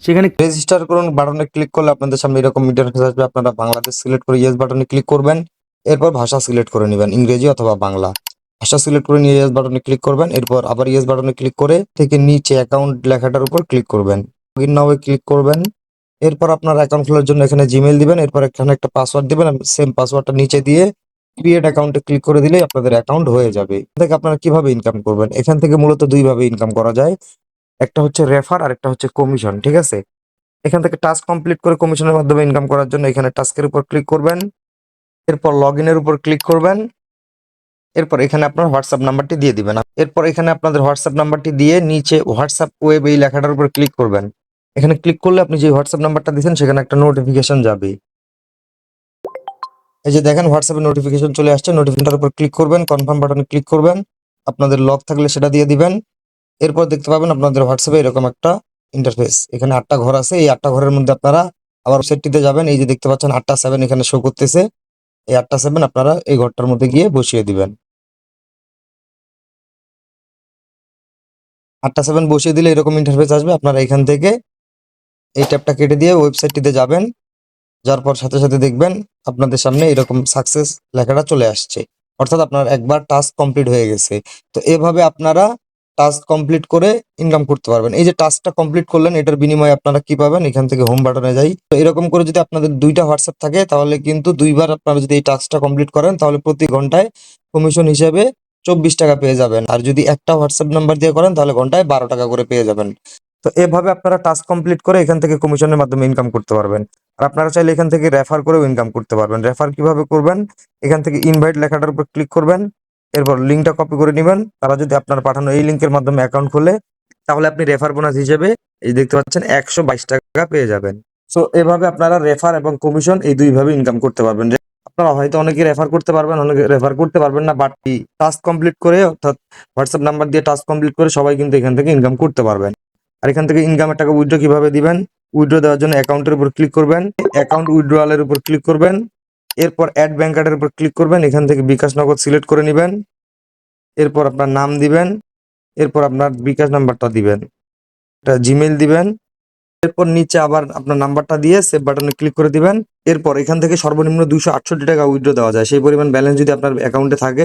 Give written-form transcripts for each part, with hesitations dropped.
সেখানে রেজিস্টার করুন বাটনে ক্লিক করলে আপনাদের সামনে এরকম ইন্টারফেস আসবে। আপনারা বাংলাদেশ সিলেক্ট করে ইয়েস বাটনে ক্লিক করবেন। এরপর ভাষা সিলেক্ট করে নেবেন, ইংরেজি অথবা বাংলা। ভাষা সিলেক্ট করে নিয়ে ইয়েস বাটনে ক্লিক করবেন। এরপর আবার ইয়েস বাটনে ক্লিক করে থেকে নিচে অ্যাকাউন্ট লেখাটার উপর ক্লিক করবেন, লগইন নাও ক্লিক করবেন। এরপর আপনার অ্যাকাউন্ট খোলার জন্য এখানে জিমেইল দিবেন। এরপর এখানে একটা পাসওয়ার্ড দিবেন, সেম পাসওয়ার্ডটা নিচে দিয়ে ক্রিয়েট অ্যাকাউন্টে ক্লিক করে দিলেই আপনাদের অ্যাকাউন্ট হয়ে যাবে। এখান থেকে আপনারা কিভাবে ইনকাম করবেন? এখান থেকে মূলত দুই ভাবে ইনকাম করা যায়। একটা হচ্ছে রেফার আর একটা হচ্ছে কমিশন, ঠিক আছে? এখান থেকে টাস্ক কমপ্লিট করে কমিশনের মাধ্যমে ইনকাম করার জন্য এখানে টাস্কের উপর ক্লিক করবেন। এরপর লগইনের উপর ক্লিক করবেন। এরপর এখানে আপনার হোয়াটসঅ্যাপ নাম্বারটি দিয়ে দিবেন। এরপর এখানে আপনাদের হোয়াটসঅ্যাপ নাম্বারটি দিয়ে নিচে হোয়াটসঅ্যাপ ওয়েব এই লেখাটার উপর ক্লিক করবেন। এখানে ক্লিক করলে আপনি যে হোয়াটসঅ্যাপ নাম্বারটা দিয়েছেন সেখানে একটা নোটিফিকেশন যাবে। এই যে দেখেন হোয়াটসঅ্যাপে নোটিফিকেশন চলে আসছে। নোটিফিকেশনটার উপর ক্লিক করবেন, কনফার্ম বাটনে ক্লিক করবেন। আপনাদের লক থাকলে সেটা দিয়ে দিবেন। এরপর দেখতে পাবেন আপনাদের হোয়াটসঅ্যাপে এরকম একটা ইন্টারফেস। এখানে 8টা ঘর আছে। এই 8টা ঘরের মধ্যে আপনারা আবার ওয়েবসাইটটিতে যাবেন। এই যে দেখতে পাচ্ছেন 8টা 7 এখানে শো করতেছে। এই 8টা 7 আপনারা এই ঘরটার মধ্যে গিয়ে বসিয়ে দিবেন। 8টা 7 বসিয়ে দিলে এরকম ইন্টারফেস আসবে। আপনারা এখান থেকে এই ট্যাবটা কেটে দিয়ে ওয়েবসাইটটিতে যাবেন। যাওয়ার পর সাথে সাথে দেখবেন আপনাদের সামনে এরকম সাকসেস লেখাটা চলে আসছে। অর্থাৎ আপনার একবার টাস্ক কমপ্লিট হয়ে গেছে। তো এভাবে আপনারা টাস্ক কমপ্লিট করে ইনকাম করতে পারবেন। এই যে টাস্কটা কমপ্লিট করলেন এটার বিনিময়ে আপনারা কি পাবেন? এখান থেকে হোম বাটনে যাই। তো এরকম করে যদি আপনাদের 2টা হোয়াটসঅ্যাপ থাকে তাহলে কিন্তু 2বার আপনারা যদি এই টাস্কটা কমপ্লিট করেন তাহলে প্রতি ঘন্টায় কমিশন হিসেবে 24 টাকা পেয়ে যাবেন। আর যদি একটা হোয়াটসঅ্যাপ নাম্বার দিয়ে করেন তাহলে ঘন্টায় 12 টাকা করে পেয়ে যাবেন। তো এভাবে আপনারা টাস্ক কমপ্লিট করে এখান থেকে কমিশনের মাধ্যমে ইনকাম করতে পারবেন। আর আপনারা চাইলে এখান থেকে রেফার করেও ইনকাম করতে পারবেন। রেফার কিভাবে করবেন? এখান থেকে ইনভাইট লেখাটার উপর ক্লিক করবেন। এরপর লিঙ্কটা কপি করে নেবেন। তারা যদি আপনার পাঠানো এই লিঙ্কের মাধ্যমে অ্যাকাউন্ট খোলে তাহলে আপনি রেফার বোনাস হিসেবে এই দেখতে পাচ্ছেন 122 টাকা পেয়ে যাবেন। সো এভাবে আপনারা রেফার এবং কমিশন এই দুইভাবে ইনকাম করতে পারবেন। আপনারা হয়তো অনেকে রেফার করতে পারবেন, অনেকে রেফার করতে পারবেন না, বাট টাস্ক কমপ্লিট করে অর্থাৎ হোয়াটসঅ্যাপ নাম্বার দিয়ে টাস্ক কমপ্লিট করে সবাই কিন্তু এখান থেকে ইনকাম করতে পারবেন। আর এখান থেকে ইনকামের টাকা উইথড্র কিভাবে দিবেন? উইথড্র দেওয়ার জন্য অ্যাকাউন্টের উপর ক্লিক করবেন, অ্যাকাউন্ট উইথড্রয়ালের উপর ক্লিক করবেন। এরপর অ্যাড ব্যাংক কার্ডের উপর ক্লিক করবেন। এখান থেকে বিকাশ নগদ সিলেক্ট করে নেবেন। এরপর আপনার নাম দিবেন। এরপর আপনার বিকাশ নাম্বারটা দিবেন, একটা জিমেইল দিবেন। এরপর নিচে আবার আপনার নাম্বারটা দিয়ে সেভ বাটনে ক্লিক করে দিবেন। এরপর এখান থেকে সর্বনিম্ন 268 টাকা উইথড্র দেওয়া যায়। সেই পরিমাণ ব্যালেন্স যদি আপনার অ্যাকাউন্টে থাকে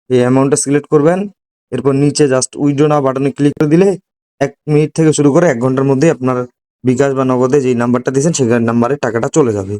এই অ্যামাউন্টটা সিলেক্ট করবেন। এরপর নিচে জাস্ট উইথড্র নাও বাটনে ক্লিক করে দিলে 1 মিনিট থেকে শুরু করে 1 ঘন্টার মধ্যে আপনার বিকাশ বা নগদে যেই নাম্বারটা দিয়েছেন সেই নাম্বারে টাকাটা চলে যাবে।